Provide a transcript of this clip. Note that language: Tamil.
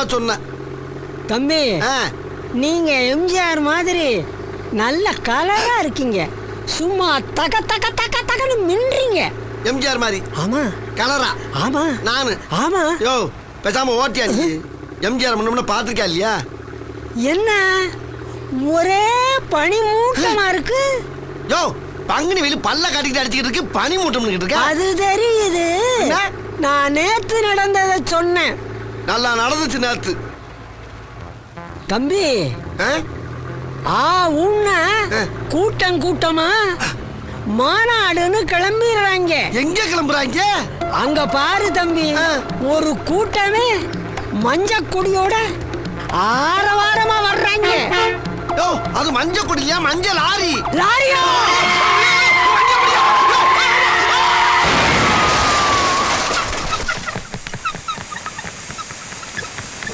சொன்ன தம்பி, நீங்க எம்ஜிஆர் மாதிரி நல்ல கலரா இருக்கீங்க. சும்மா தக தக தக தகன்னு மின்றீங்க. எம்ஜிஆர் மாதிரி? ஆமா. கலரா? ஆமா. நானு? ஆமா. யோ பேசாம ஓட்டியா நீ? எம்ஜிஆர் முன்ன பாத்துருக்கா இல்லையா? என்ன ஒரே பனி மூட்டமா இருக்கு? யோ பங்குனி வெளி பல்ல காட்டிக்கிட்டு அடிச்சுக்கிட்டு இருக்கு, பனி மூட்டம் இருக்கு. அது தெரியுது. நான் நேத்து நடந்ததை சொன்னேன். நல்லா நடந்துச்சு நேத்து. தம்பி, உன்ன கூட்டம் கூட்டமா மாநாடுன்னு கிளம்பிடுறாங்க. எங்க கிளம்புறாங்க? அங்க பாரு தம்பி, ஒரு கூட்டமே மஞ்ச கொடியோட ஆரவாரமா வர்றாங்க. அது மஞ்ச கொடியா? மஞ்சள் லாரி. லாரியா?